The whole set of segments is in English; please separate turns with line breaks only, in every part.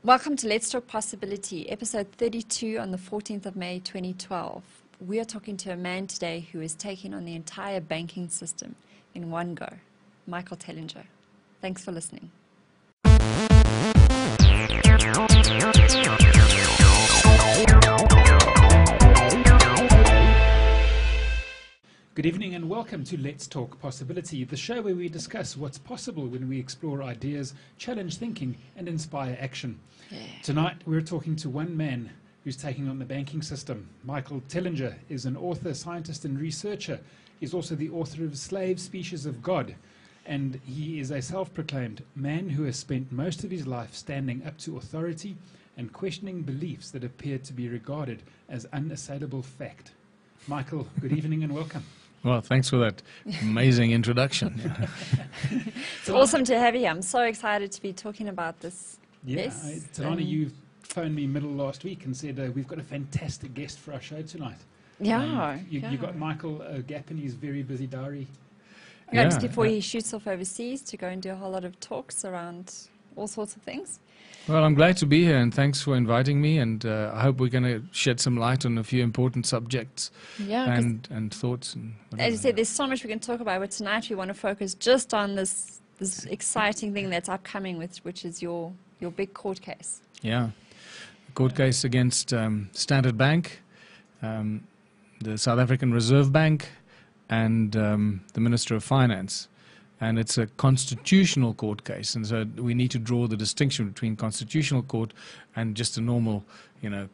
Welcome to Let's Talk Possibility, episode 32 on the 14th of May 2012. We are talking to a man today who is taking on the entire banking system in one go, Michael Tellinger. Thanks for listening.
Good evening and welcome to Let's Talk Possibility, the show where we discuss what's possible when we explore ideas, challenge thinking and inspire action. Tonight we're talking to one man who's taking on the banking system. Michael Tellinger is an author, scientist and researcher. He's also the author of Slave Species of God, and he is a self-proclaimed man who has spent most of his life standing up to authority and questioning beliefs that appear to be regarded as unassailable fact. Michael, good evening and welcome.
Well, thanks for that amazing introduction.
It's awesome to have you. I'm so excited to be talking about this.
Yeah,
Yes,
Talana, you phoned me middle last week and said we've got a fantastic guest for our show tonight.
Yeah.
You got Michael a gap in his very busy diary.
Yeah, just before he shoots off overseas to go and do a whole lot of talks around all sorts of things.
Well, I'm glad to be here, and thanks for inviting me, and I hope we're going to shed some light on a few important subjects and thoughts. And
as you said, there's so much we can talk about, but tonight we want to focus just on this exciting thing that's upcoming, which is your big court case.
Yeah, court case against Standard Banke, the South African Reserve Bank, and the Minister of Finance. And it's a constitutional court case, and so we need to draw the distinction between constitutional court and just a normal,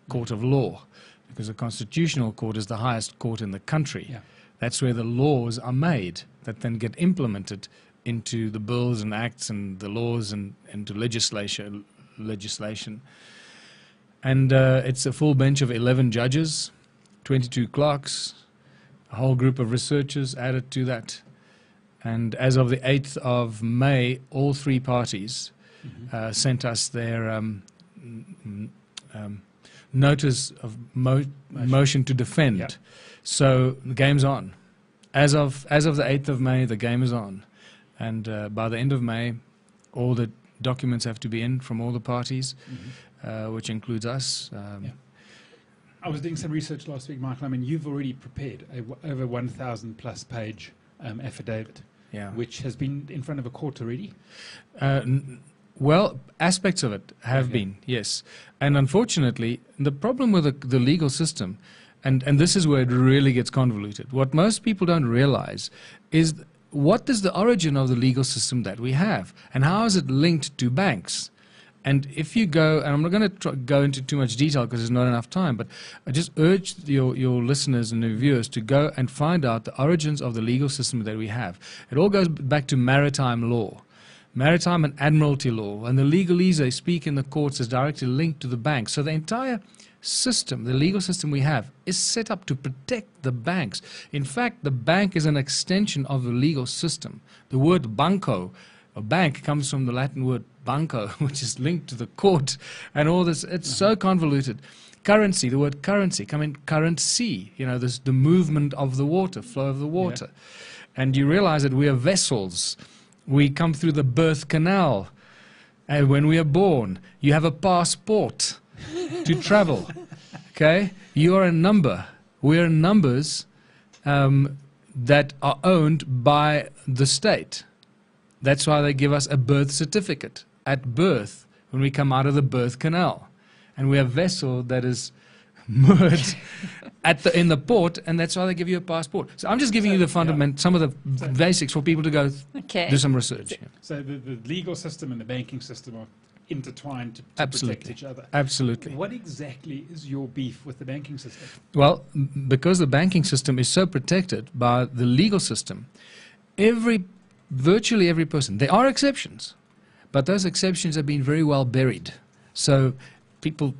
court of law, because a constitutional court is the highest court in the country.
Yeah.
That's where the laws are made that then get implemented into the bills and acts and the laws and into legislation. And it's a full bench of 11 judges, 22 clerks, a whole group of researchers added to that. And as of the 8th of May, all three parties sent us their notice of motion to defend.
Yep.
So the game's on. As of the 8th of May, the game is on. And by the end of May, all the documents have to be in from all the parties, which includes us.
I was doing some research last week, Michael. I mean, you've already prepared over 1,000 plus page affidavit, which has been in front of a court already.
Well, aspects of it have been, yes. And unfortunately, the problem with the legal system, and this is where it really gets convoluted, what most people don't realize is what is the origin of the legal system that we have, and how is it linked to banks? And if you go, and I'm not going to go into too much detail because there's not enough time, but I just urge your listeners and your viewers to go and find out the origins of the legal system that we have. It all goes back to maritime law, maritime and admiralty law, and the legalese they speak in the courts is directly linked to the banks. So the entire system, the legal system we have, is set up to protect the banks. In fact, the bank is an extension of the legal system. The word banco, a bank, comes from the Latin word banco, which is linked to the court and all this. It's so convoluted. Currency, the word currency, currency, the movement of the water, flow of the water. And you realize that we are vessels. We come through the birth canal. And when we are born, you have a passport to travel. Okay? You are a number. We are numbers that are owned by the state. That's why they give us a birth certificate at birth when we come out of the birth canal. And we are a vessel that is moored in the port, and that's why they give you a passport. So I'm just giving you the some of the basics for people to go do some research.
So the legal system and the banking system are intertwined to protect each other.
Absolutely.
What exactly is your beef with the banking system?
Well, because the banking system is so protected by the legal system, virtually every person, there are exceptions, but those exceptions have been very well buried. So people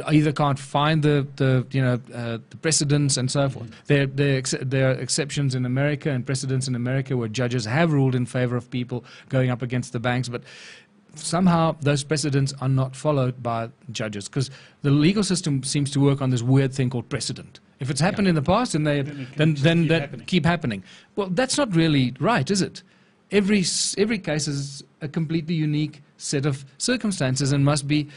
either can't find the precedents and so forth. There are exceptions in America and precedents in America where judges have ruled in favor of people going up against the banks, but somehow those precedents are not followed by judges because the legal system seems to work on this weird thing called precedent. If it's happened in the past, then that keep happening. Well, that's not really right, is it? Every case is a completely unique set of circumstances and must be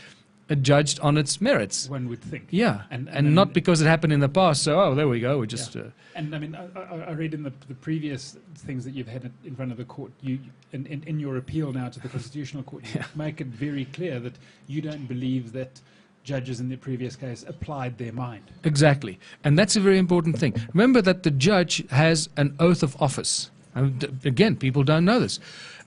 judged on its merits.
One would think.
Yeah,
And
not because it happened in the past. So, oh, there we go. We just.
And I mean, I read in the previous things that you've had in front of the court, you in your appeal now to the Constitutional Court, you make it very clear that you don't believe that judges in the previous case applied their mind.
Exactly, and that's a very important thing. Remember that the judge has an oath of office. And again, people don't know this.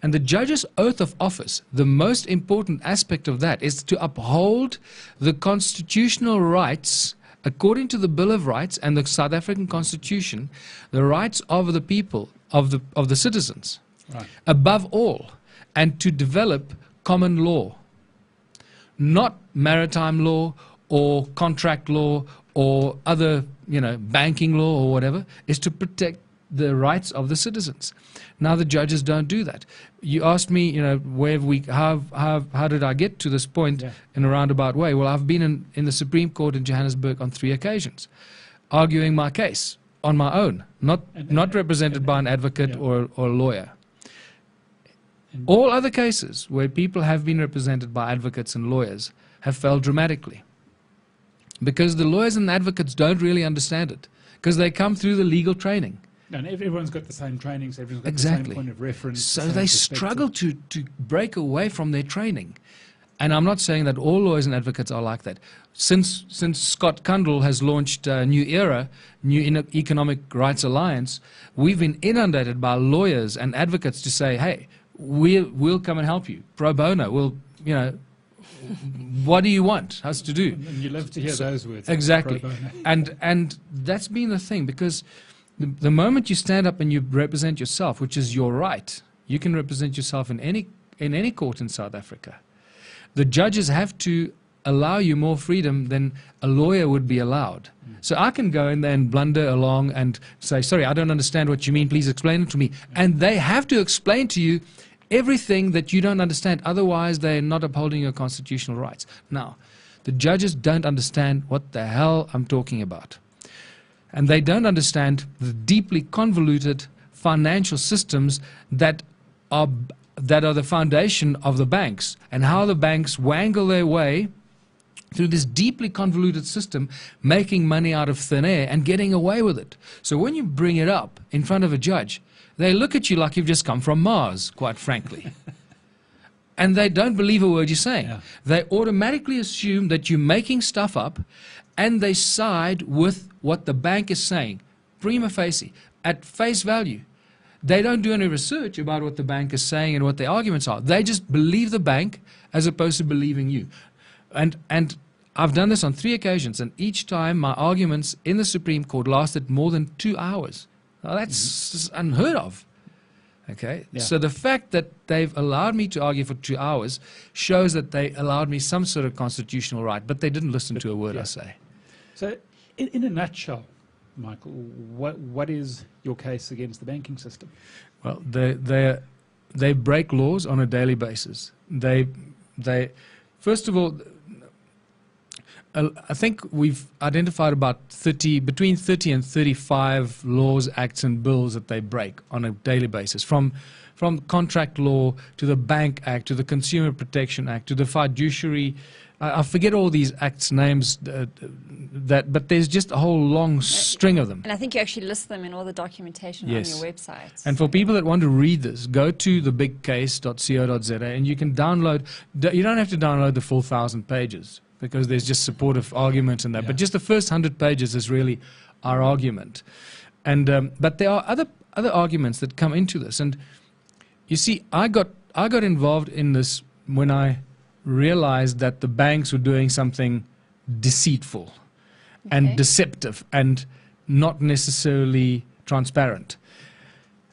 And the judge's oath of office, the most important aspect of that is to uphold the constitutional rights, according to the Bill of Rights and the South African Constitution, the rights of the people, of the citizens, above all, and to develop common law, not maritime law or contract law or other, banking law or whatever, is to protect the rights of the citizens. Now the judges don't do that. You asked me, how did I get to this point in a roundabout way? Well, I've been in the Supreme Court in Johannesburg on 3 occasions, arguing my case on my own, not represented by an advocate or a lawyer. All other cases where people have been represented by advocates and lawyers have failed dramatically, because the lawyers and advocates don't really understand it, because they come through the legal training.
And everyone's got the same training, so everyone's got the same point of reference.
So they struggle to break away from their training. And I'm not saying that all lawyers and advocates are like that. Since Scott Kundell has launched New Era, New Economic Rights Alliance, we've been inundated by lawyers and advocates to say, hey, we'll come and help you. Pro bono, what do you want us to do?
And you love to hear those words.
Exactly.
Pro bono.
And that's been the thing, because the moment you stand up and you represent yourself, which is your right, you can represent yourself in any court in South Africa. The judges have to allow you more freedom than a lawyer would be allowed. So I can go in there and blunder along and say, sorry, I don't understand what you mean, please explain it to me. And they have to explain to you everything that you don't understand, otherwise they're not upholding your constitutional rights. Now, the judges don't understand what the hell I'm talking about. And they don't understand the deeply convoluted financial systems that are the foundation of the banks, and how the banks wangle their way through this deeply convoluted system, making money out of thin air and getting away with it. So when you bring it up in front of a judge, they look at you like you've just come from Mars, quite frankly. And they don't believe a word you're saying. Yeah. They automatically assume that you're making stuff up, and they side with what the bank is saying, prima facie, at face value. They don't do any research about what the bank is saying and what the arguments are. They just believe the bank as opposed to believing you. And I've done this on 3 occasions, and each time my arguments in the Supreme Court lasted more than 2 hours. Now, that's unheard of. Okay, so the fact that they've allowed me to argue for 2 hours shows that they allowed me some sort of constitutional right, but they didn't listen to a word I say.
So, in a nutshell, Michael, what is your case against the banking system?
Well, they break laws on a daily basis. They first of all, I think we've identified about between 30 and 35 laws, acts and bills that they break on a daily basis, from contract law to the Bank Act to the Consumer Protection Act to the fiduciary. I forget all these acts names, but there's just a whole long string of them.
And I think you actually list them in all the documentation on your website.
And for people that want to read this, go to thebigcase.co.za and you can download. You don't have to download the full 1,000 pages, because there's just supportive argument in that. But just the first 100 pages is really our argument. And but there are other arguments that come into this. And you see, I got involved in this when I realized that the banks were doing something deceitful and deceptive and not necessarily transparent.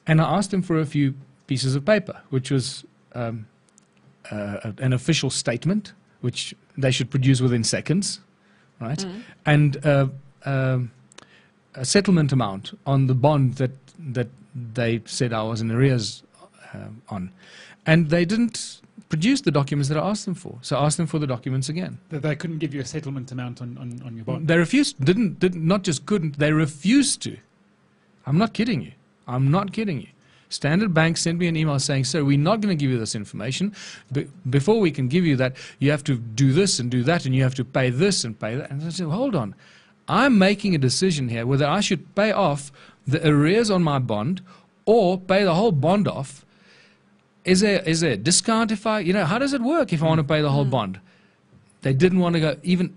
And I asked them for a few pieces of paper, which was an official statement, which they should produce within seconds, right? And a settlement amount on the bond that they said I was in arrears on. And they didn't produce the documents that I asked them for. So I asked them for the documents again.
They couldn't give you a settlement amount on your bond?
They refused, not just couldn't, they refused to. I'm not kidding you. I'm not kidding you. Standard Bank sent me an email saying, sir, we're not going to give you this information. Before we can give you that, you have to do this and do that, and you have to pay this and pay that. And I said, hold on. I'm making a decision here whether I should pay off the arrears on my bond or pay the whole bond off. Is there a discount if I, how does it work if I want to pay the whole bond? They didn't want to go even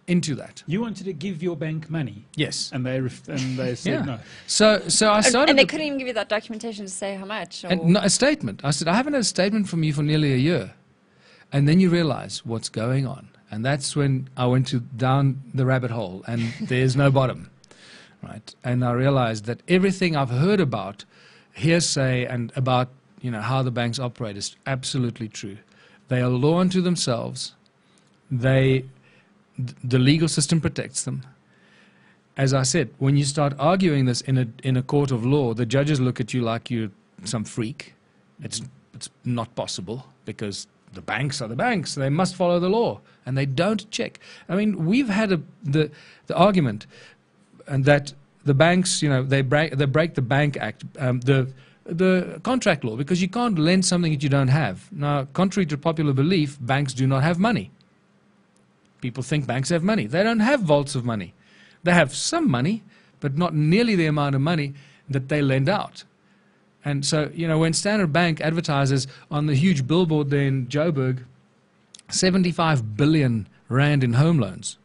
into that.
You wanted to give your bank money.
Yes.
And they said no.
So I started.
And they couldn't even give you that documentation to say how much? Or?
And not a statement. I said, I haven't had a statement from you for nearly a year. And then you realize what's going on. And that's when I went down the rabbit hole, and there's no bottom. Right? And I realized that everything I've heard about hearsay and about how the banks operate is absolutely true. They are law unto themselves. The legal system protects them. As I said, when you start arguing this in a court of law, the judges look at you like you're some freak. It's not possible because the banks are the banks. They must follow the law, and they don't check. I mean, we've had the argument, and that the banks, they break the Bank Act, the contract law, because you can't lend something that you don't have. Now, contrary to popular belief, banks do not have money. People think banks have money. They don't have vaults of money. They have some money, but not nearly the amount of money that they lend out. And so, when Standard Bank advertises on the huge billboard there in Joburg, 75 billion rand in home loans.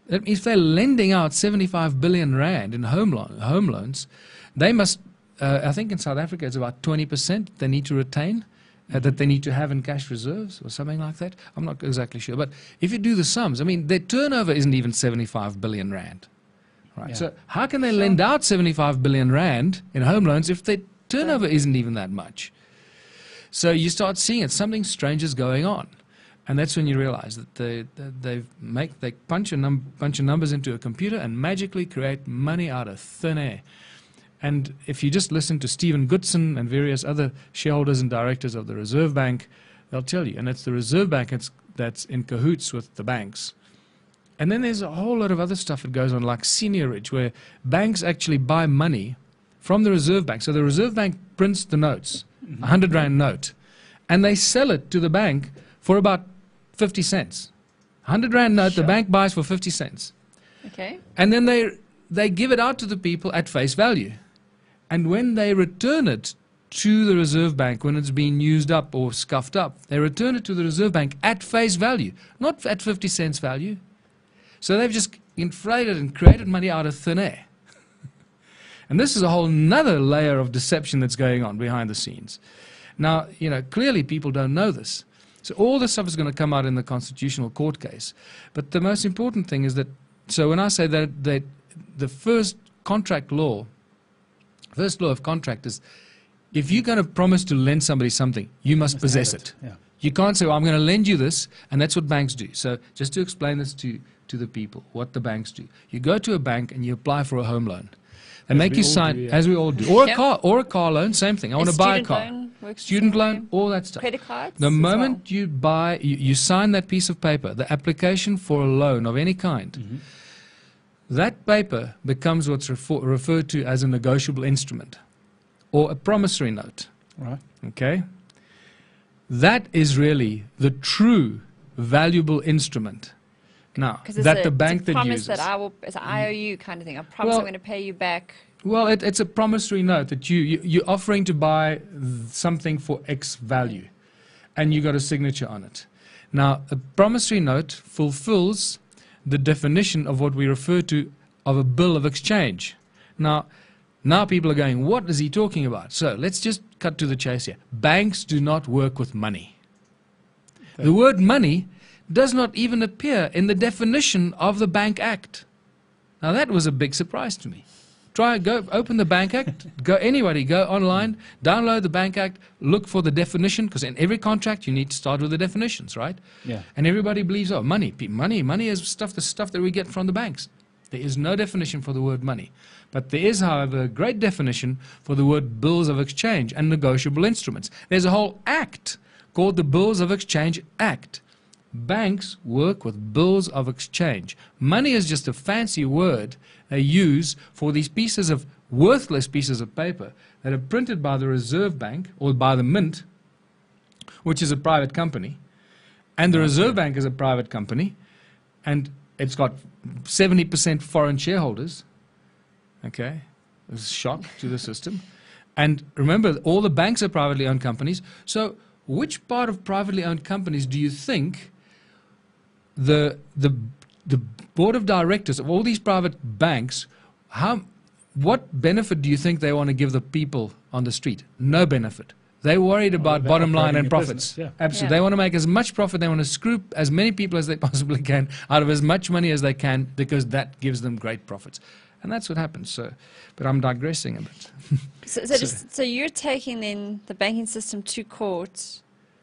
If they're lending out 75 billion rand in home loans, they must, I think in South Africa it's about 20% they need to retain. That they need to have in cash reserves or something like that. I'm not exactly sure. But if you do the sums, I mean, their turnover isn't even 75 billion rand. Right? Yeah. So how can they lend out 75 billion rand in home loans if their turnover isn't even that much? So you start seeing it. Something strange is going on. And that's when you realize that they punch a bunch of numbers into a computer and magically create money out of thin air. And if you just listen to Stephen Goodson and various other shareholders and directors of the Reserve Bank, they'll tell you. And it's the Reserve Bank that's in cahoots with the banks. And then there's a whole lot of other stuff that goes on, like seigniorage, where banks actually buy money from the Reserve Bank. So the Reserve Bank prints the notes, a 100 Rand note, and they sell it to the bank for about 50 cents. 100 Rand note, the bank buys for 50 cents.
Okay.
And then they give it out to the people at face value. And when they return it to the Reserve Bank, when it's been used up or scuffed up, they return it to the Reserve Bank at face value, not at 50 cents value. So they've just inflated and created money out of thin air. And this is a whole nother layer of deception that's going on behind the scenes. Now, clearly people don't know this. So all this stuff is going to come out in the constitutional court case. But the most important thing is that, so when I say that the first law of contract is, if you're going to promise to lend somebody something, you must possess it. Yeah. You can't say, well, I'm going to lend you this, and that's what banks do. So just to explain this to the people, what the banks do. You go to a bank and you apply for a home loan. They make you sign, as we all do, or a car loan, same thing. I want to buy a car. Student loan, all that stuff.
Credit cards.
The moment you buy, you sign that piece of paper, the application for a loan of any kind, that paper becomes what's referred to as a negotiable instrument or a promissory note.
Right.
Okay? That is really the true valuable instrument. Now, that the bank that uses.
It's a promise that it's an IOU kind of thing. I promise I'm going to pay you back.
Well, it's a promissory note that you're offering to buy something for X value, and you got a signature on it. Now, a promissory note fulfills the definition of what we refer to of a bill of exchange. Now people are going, what is he talking about? So let's just cut to the chase here. Banks do not work with money. Okay. The word money does not even appear in the definition of the Bank Act. Now that was a big surprise to me. Go open the Bank Act, go online, download the Bank Act, look for the definition, because in every contract you need to start with the definitions, right?
Yeah.
And everybody believes, oh, money is the stuff that we get from the banks. There is no definition for the word money. But there is, however, a great definition for the word bills of exchange and negotiable instruments. There's a whole act called the Bills of Exchange Act. Banks work with bills of exchange. Money is just a fancy word they use for these pieces of worthless pieces of paper that are printed by the Reserve Bank or by the Mint, which is a private company, and the Reserve Bank is a private company, and it's got 70% foreign shareholders. Okay, it's a shock to the system. And remember, all the banks are privately owned companies. So which part of privately owned companies do you think the board of directors of all these private banks, what benefit do you think they want to give the people on the street? No benefit. They're worried about bottom line and profits.
Yeah.
Absolutely.
Yeah.
They want to make as much profit. They want to screw as many people as they possibly can out of as much money as they can, because that gives them great profits. And that's what happens. So, but I'm digressing a bit.
So you're taking then the banking system to court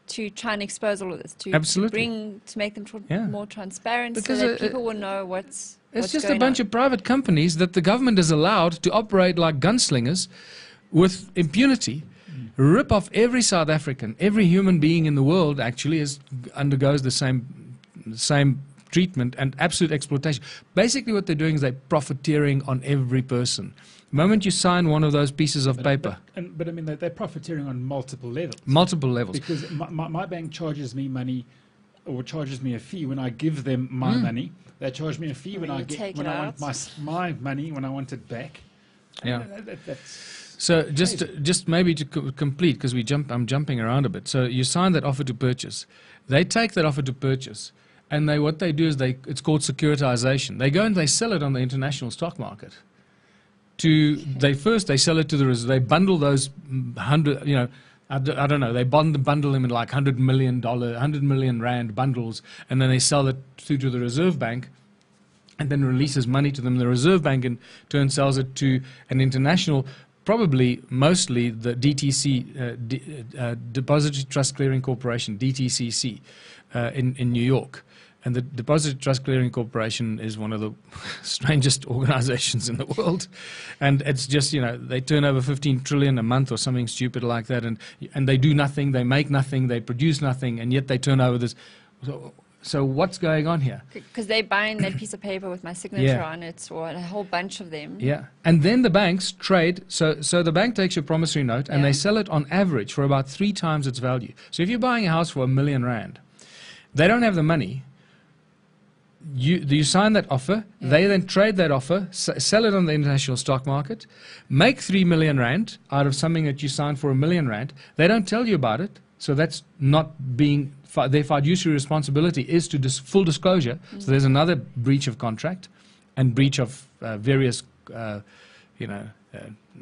to try and expose all of this, to make them more transparent,
because
so that people will know what's
It's just
going
a bunch
on.
of private companies that the government is allowed to operate like gunslingers with impunity, rip off every South African. Every human being in the world actually undergoes the same treatment and absolute exploitation. Basically what they're doing is they're profiteering on every person. The moment you sign one of those pieces of paper.
But I mean, they're profiteering on multiple levels.
Multiple levels.
Because my bank charges me money, or charges me a fee when I give them my money. They charge me a fee when I want my money, when I want it back.
Yeah.
That's
So just maybe to complete, because I'm jumping around a bit. So you sign that offer to purchase. They take that offer to purchase, and what they do is it's called securitization. They go and they sell it on the international stock market. They sell it to they bundle those 100, I don't know, they bundle them in like $100 million rand bundles, and then they sell it through to the Reserve Bank, and then releases money to them. The Reserve Bank in turn sells it to an international, probably mostly the DTC, Depository Trust Clearing Corporation, DTCC, in New York. And the Depository Trust Clearing Corporation is one of the strangest organizations in the world. And it's just, they turn over 15 trillion a month or something stupid like that. And they do nothing, they make nothing, they produce nothing, and yet they turn over this. So what's going on here?
Because they're buying that piece of paper with my signature on it, or a whole bunch of them.
Yeah. And then the banks trade. So the bank takes your promissory note and they sell it on average for about 3 times its value. So if you're buying a house for R1 million, they don't have the money. You sign that offer, they then trade that offer, sell it on the international stock market, make 3 million rand out of something that you signed for R1 million. They don't tell you about it, so that's not being, their fiduciary responsibility is to full disclosure. So there's another breach of contract and breach of various,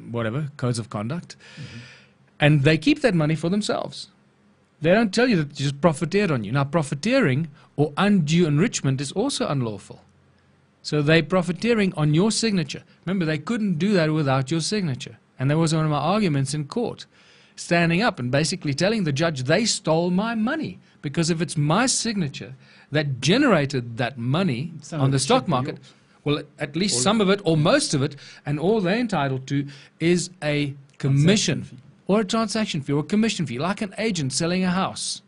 whatever, codes of conduct. And they keep that money for themselves. They don't tell you that they just profiteered on you. Now, profiteering or undue enrichment is also unlawful. So they're profiteering on your signature. Remember, they couldn't do that without your signature. And that was one of my arguments in court, standing up and basically telling the judge they stole my money. Because if it's my signature that generated that money on the stock market, well, at least some of it or most of it, and all they're entitled to is a commission or a transaction fee or a commission fee, like an agent selling a house.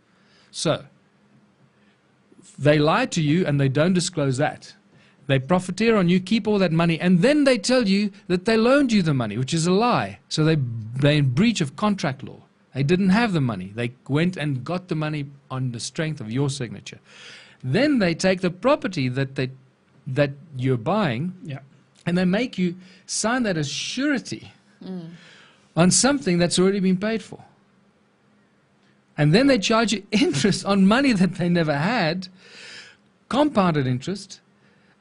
So they lie to you and they don't disclose that. They profiteer on you, keep all that money, and then they tell you that they loaned you the money, which is a lie. So they're in breach of contract law. They didn't have the money. They went and got the money on the strength of your signature. Then they take the property that you're buying, and they make you sign that as surety on something that's already been paid for. And then they charge you interest on money that they never had, compounded interest.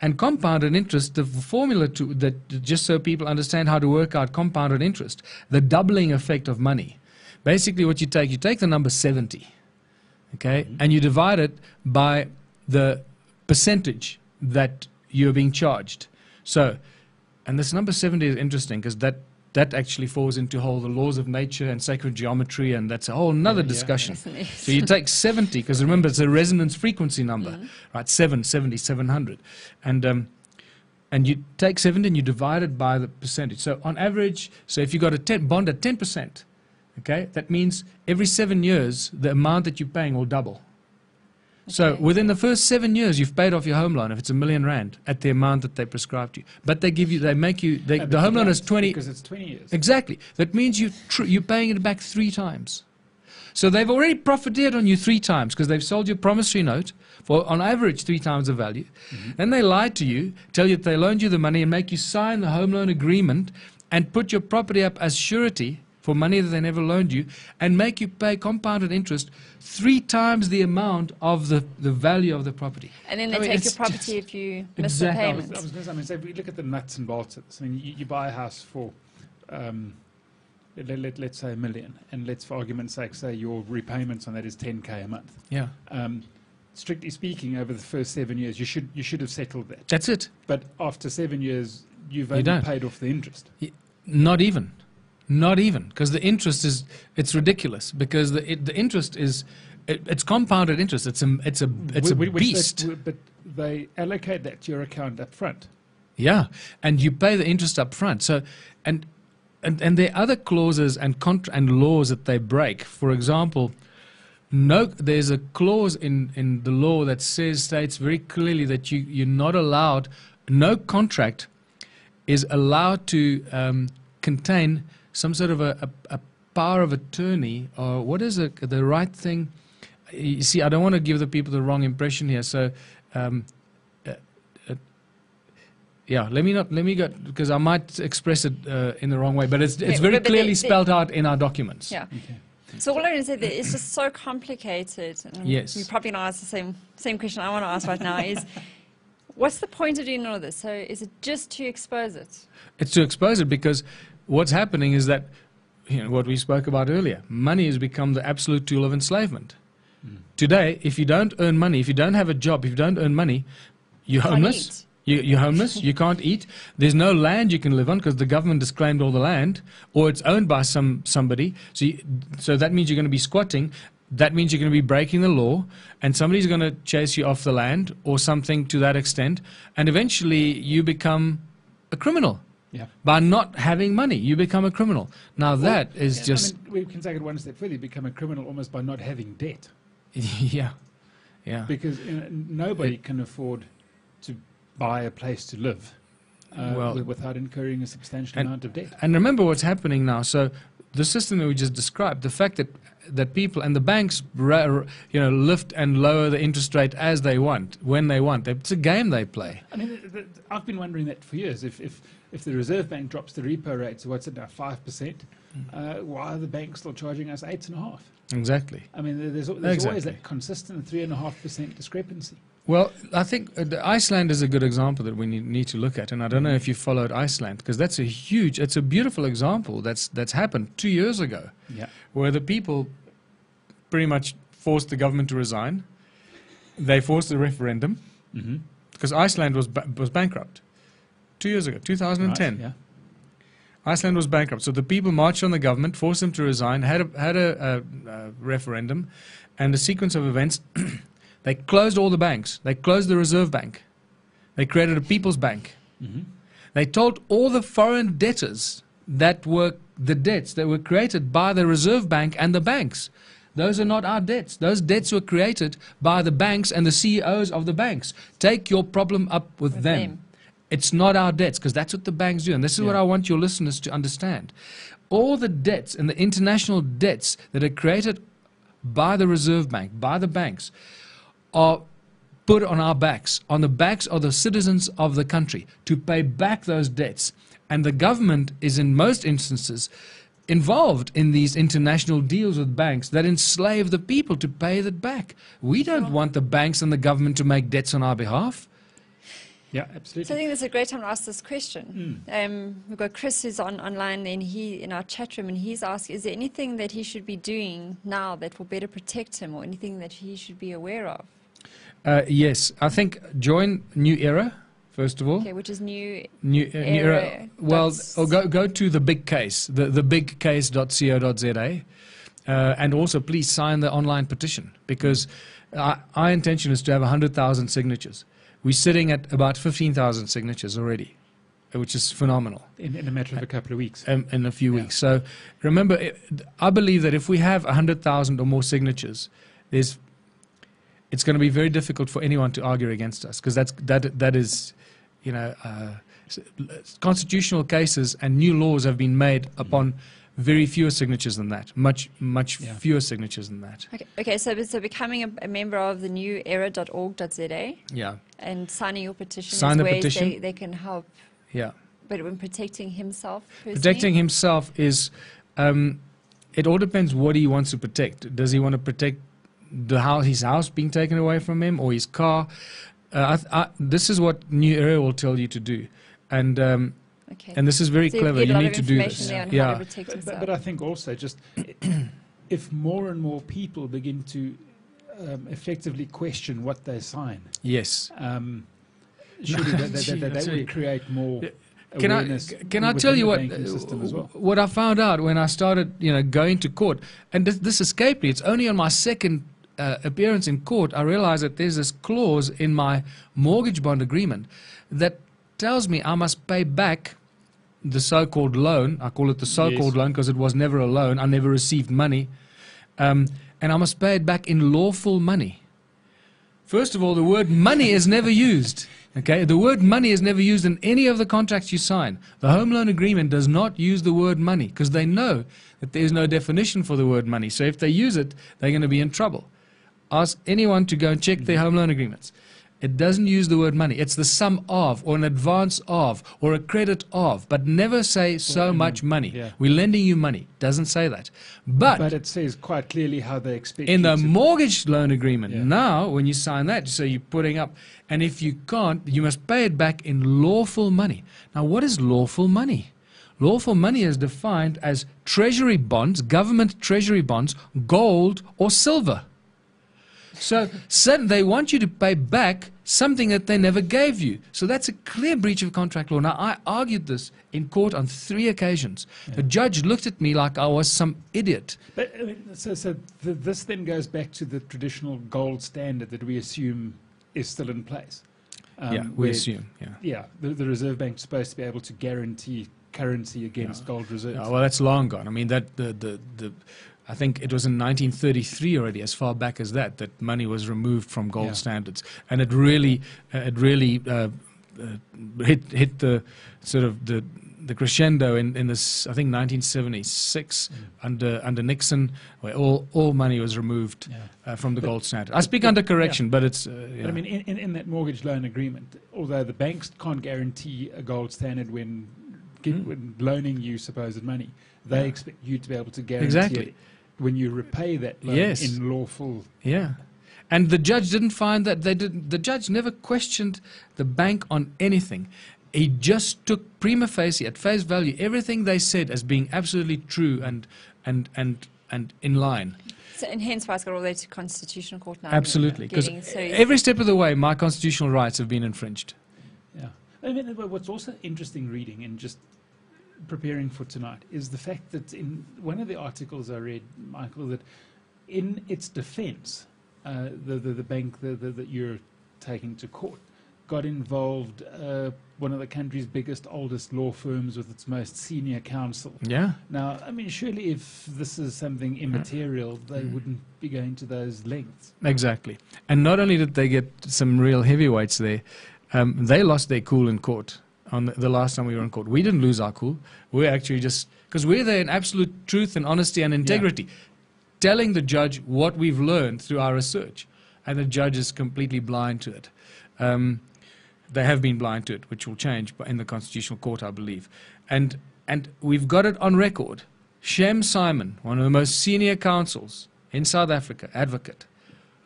And compounded interest, the formula just so people understand how to work out compounded interest, the doubling effect of money. Basically what you take the number 70, okay, and you divide it by the percentage that you're being charged. So, and this number 70 is interesting because that actually falls into the laws of nature and sacred geometry, and that's a whole another discussion. So you take 70, because remember it's a resonance frequency number, right? 70, 700. And you take 70 and you divide it by the percentage. So on average, so if you got a bond at 10%, okay, that means every 7 years the amount that you're paying will double. So
Okay.
within the first 7 years, you've paid off your home loan if it's R1,000,000 at the amount that they prescribe to you. But the home loan is 20.
Because it's 20 years.
Exactly. That means you're paying it back 3 times. So they've already profiteered on you 3 times because they've sold you a promissory note for, on average, 3 times the value. Then they lie to you, tell you that they loaned you the money and make you sign the home loan agreement and put your property up as surety for money that they never loaned you and make you pay compounded interest 3 times the amount of the value of the property.
And then they
I mean,
take your
it's
property
just-
if you miss the
Exactly.
I
payment.
was going to say, if we look at the nuts and bolts of this, I mean, you buy a house for, let's say $1 million, and let's, for argument's sake, say your repayments on that is 10K a month.
Yeah.
Strictly speaking, over the first 7 years, you should have settled that.
That's it.
But after 7 years, you've
You
only
don't.
paid off the interest.
Not even, because the interest it's ridiculous because the interest is it's compounded interest. It's a
Which
beast.
but they allocate that to your account up front.
Yeah, and you pay the interest up front. So, and there are other clauses and laws that they break. For example, there's a clause in the law that states very clearly that you're not allowed. No contract is allowed to contain some sort of a power of attorney, or what is the right thing? You see, I don't want to give the people the wrong impression here. So, yeah, let me go because I might express it in the wrong way. But it's very clearly spelled out in our documents.
Yeah.
Okay.
So all I want to say that it's just so complicated. And
Yes.
You probably not ask the same question I want to ask right now is, what's the point of doing all of this? So is it just to expose it?
It's to expose it because what's happening is that, what we spoke about earlier, money has become the absolute tool of enslavement. Today, if you don't earn money, if you don't have a job, if you don't earn money, you're
Can't
homeless. You're homeless. You can't eat. There's no land you can live on because the government has claimed all the land, or it's owned by somebody. So that means you're going to be squatting. That means you're going to be breaking the law, and somebody's going to chase you off the land or something to that extent, and eventually you become a criminal.
Yeah.
By not having money, you become a criminal. Now that is just
I mean, we can take it one step further. You become a criminal almost by not having debt,
yeah.
because nobody can afford to buy a place to live without incurring a substantial amount of debt.
And remember what's happening now. So the system that we just described, the fact that people and the banks, lift and lower the interest rate as they want, when they want. It's a game they play.
I mean, I've been wondering that for years. If the Reserve Bank drops the repo rate, so what's it now, 5%? Why are the banks still charging us 8.5%?
Exactly.
I mean, there's
Exactly.
always that consistent 3.5% discrepancy.
Well, I think Iceland is a good example that we need to look at, and I don't know if you followed Iceland because it's a beautiful example that's happened 2 years ago,
Yeah.
where the people pretty much forced the government to resign. They forced a referendum because Iceland was bankrupt 2 years ago, 2010.
Right, yeah.
Iceland was bankrupt, so the people marched on the government, forced them to resign, had a referendum, and the sequence of events. They closed all the banks. They closed the Reserve Bank. They created a People's Bank. They told all the foreign debtors that were the debts that were created by the Reserve Bank and the banks. Those are not our debts. Those debts were created by the banks and the CEOs of the banks. Take your problem up with them. It's not our debts, because that's what the banks do. And this is what I want your listeners to understand. All the debts and the international debts that are created by the Reserve Bank, by the banks, are put on our backs, on the backs of the citizens of the country, to pay back those debts. And the government is, in most instances, involved in these international deals with banks that enslave the people to pay that back. We don't want the banks and the government to make debts on our behalf.
Yeah, absolutely.
So I think this is a great time to ask this question. We've got Chris who's online, and he in our chat room, and he's asking, is there anything that he should be doing now that will better protect him, or anything that he should be aware of?
Yes, I think join New Era, first of all.
Okay, which is New
New Era. Well, or go to the big case, the bigcase.co.za, and also please sign the online petition, because our intention is to have 100,000 signatures. We're sitting at about 15,000 signatures already, which is phenomenal.
In a matter of a couple of weeks.
In a few weeks. So remember, I believe that if we have 100,000 or more signatures, it's it's going to be very difficult for anyone to argue against us, because that is, you know, constitutional cases and new laws have been made upon very fewer signatures than that, much fewer signatures than that.
Okay. So becoming a member of the new era.org.za, and signing your petition
Sign
is
the
ways
petition.
they can help.
Yeah.
But when protecting himself personally?
Protecting himself is, it all depends what he wants to protect. Does he want to protect his house being taken away from him, or his car? This is what New Era will tell you to do. And and this is very clever. You need to do this.
Yeah.
But I think also just if more and more people begin to effectively question what they sign,
yes,
surely that would create more awareness.
Can I tell you what I found out when I started, going to court? And this escaped me. It's only on my second appearance in court I realized that there's this clause in my mortgage bond agreement that tells me I must pay back the so-called loan. I call it the so-called loan because it was never a loan. I never received money. And I must pay it back in lawful money. First of all, the word money is never used. Okay, the word money is never used in any of the contracts you sign. The home loan agreement does not use the word money because they know that there is no definition for the word money. So if they use it, they're going to be in trouble. Ask anyone to go and check their home loan agreements. It doesn't use the word money. It's the sum of, or an advance of, or a credit of, but never say so much money. Yeah. We're lending you money. Doesn't say that. But
it says quite clearly how they expect
in the mortgage loan agreement, now when you sign that, so you're putting up, and if you can't, you must pay it back in lawful money. Now, what is lawful money? Lawful money is defined as treasury bonds, government treasury bonds, gold or silver. So they want you to pay back something that they never gave you. So that's a clear breach of contract law. Now, I argued this in court on 3 occasions. The judge looked at me like I was some idiot.
But, this then goes back to the traditional gold standard that we assume is still in place.
We assume.
The Reserve Bank is supposed to be able to guarantee currency against gold reserves.
Well, that's long gone. I mean, I think it was in 1933 already, as far back as that money was removed from gold standards, and it really hit the sort of the crescendo in this, I think, 1976 under Nixon, where all money was removed from the gold standard. I speak under correction, but it's.
But I mean, in that mortgage loan agreement, although the banks can't guarantee a gold standard when loaning you supposed money, they expect you to be able to guarantee it when you repay that loan in lawful.
Yeah. And the judge didn't find that the judge never questioned the bank on anything. He just took prima facie, at face value, everything they said as being absolutely true and in line.
So, and hence why it's got all the way to constitutional court now.
Absolutely. Because every step of the way, my constitutional rights have been infringed.
Yeah. I mean, what's also interesting reading and just preparing for tonight is the fact that in one of the articles I read, Michael, that in its defense, the bank that you're taking to court got involved, one of the country's biggest, oldest law firms with its most senior counsel. Yeah. Now, I mean, surely if this is something immaterial, they wouldn't be going to those lengths.
Exactly. And not only did they get some real heavyweights there, they lost their cool in court. On the last time we were in court, we didn't lose our cool. We're actually just, because we're there in absolute truth and honesty and integrity, telling the judge what we've learned through our research, and the judge is completely blind to it. They have been blind to it, which will change in the Constitutional Court, I believe. And we've got it on record. Shem Simon, one of the most senior counsels in South Africa, advocate,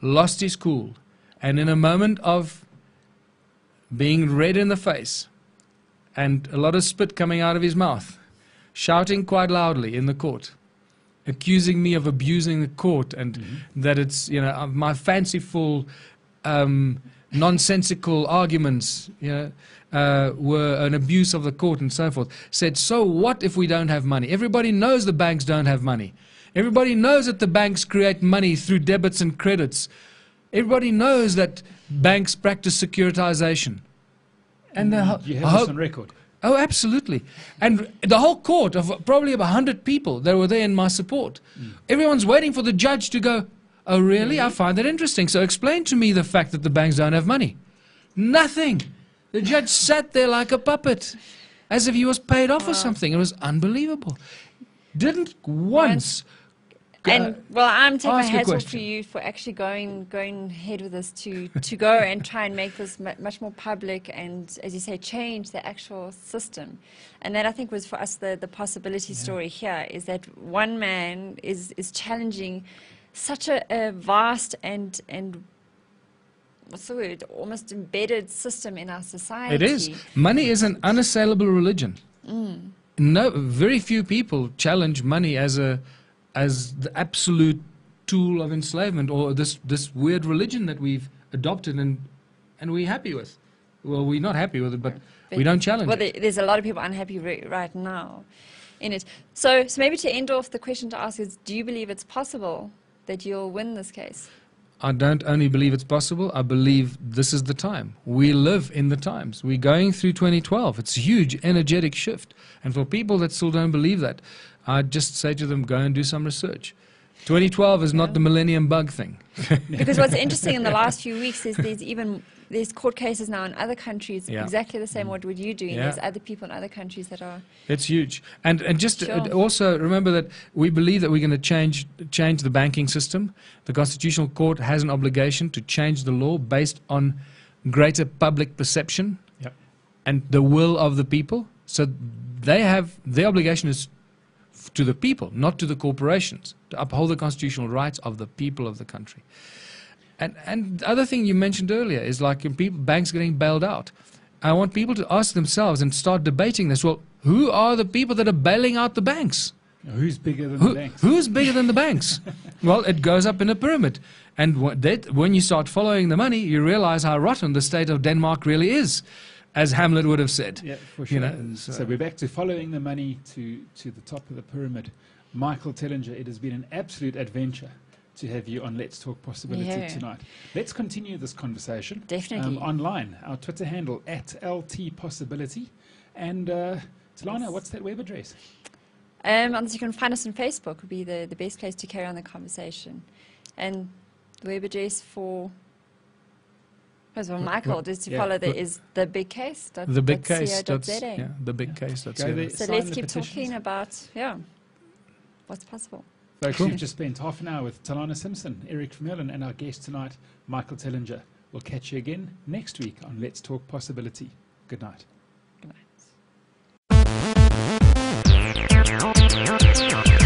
lost his cool, and in a moment of being red in the face and a lot of spit coming out of his mouth, shouting quite loudly in the court, accusing me of abusing the court and that it's, my fanciful, nonsensical arguments, were an abuse of the court and so forth. Said, so what if we don't have money? Everybody knows the banks don't have money. Everybody knows that the banks create money through debits and credits. Everybody knows that banks practice securitization. And
you have this on record.
Oh, absolutely. And the whole court of probably about 100 people that were there in my support, everyone's waiting for the judge to go, Oh, really? I find that interesting. So explain to me the fact that the banks don't have money. Nothing. The judge sat there like a puppet, as if he was paid off or something. It was unbelievable. Didn't once...
And I'm taking my
ask a
hat off
question.
for you for actually going ahead with this to go and try and make this much more public and, as you say, change the actual system. And that, I think, was for us the possibility story here, is that one man is challenging such a vast and what's the word, almost embedded system in our society.
It is. Money is an unassailable religion. No, very few people challenge money as the absolute tool of enslavement, or this weird religion that we've adopted and we're happy with. Well, we're not happy with it, but we don't challenge it.
There's a lot of people unhappy right now in it. So maybe to end off, the question to ask is, do you believe it's possible that you'll win this case?
I don't only believe it's possible, I believe this is the time. We live in the times. We're going through 2012. It's a huge, energetic shift. And for people that still don't believe that, I'd just say to them, go and do some research. 2012 is not the millennium bug thing.
Because what's interesting in the last few weeks is there's court cases now in other countries, exactly the same what you're doing. There's other people in other countries that are...
It's huge. And just also remember that we believe that we're going to change the banking system. The Constitutional Court has an obligation to change the law based on greater public perception and the will of the people. So their obligation is to the people, not to the corporations, to uphold the constitutional rights of the people of the country. And the other thing you mentioned earlier is like banks getting bailed out. I want people to ask themselves and start debating this. Well, who are the people that are bailing out the banks?
Who's bigger than the banks?
Who's bigger than the banks? Well, it goes up in a pyramid. And when you start following the money, you realize how rotten the state of Denmark really is, as Hamlet would have said.
Yeah, for sure. So we're back to following the money to the top of the pyramid. Michael Tellinger, it has been an absolute adventure to have you on Let's Talk Possibility tonight. Let's continue this conversation.
Definitely.
Online, our Twitter handle @LTPossibility. And Talana, what's that web address?
You can find us on Facebook, would be the best place to carry on the conversation. And the web address for Michael, just to follow is the big case.
The big case. The big case.
So let's keep talking about what's possible.
Folks, you've just spent half an hour with Talana Simpson, Eric Vermeulen, and our guest tonight, Michael Tellinger. We'll catch you again next week on Let's Talk Possibility. Good night.
Good night.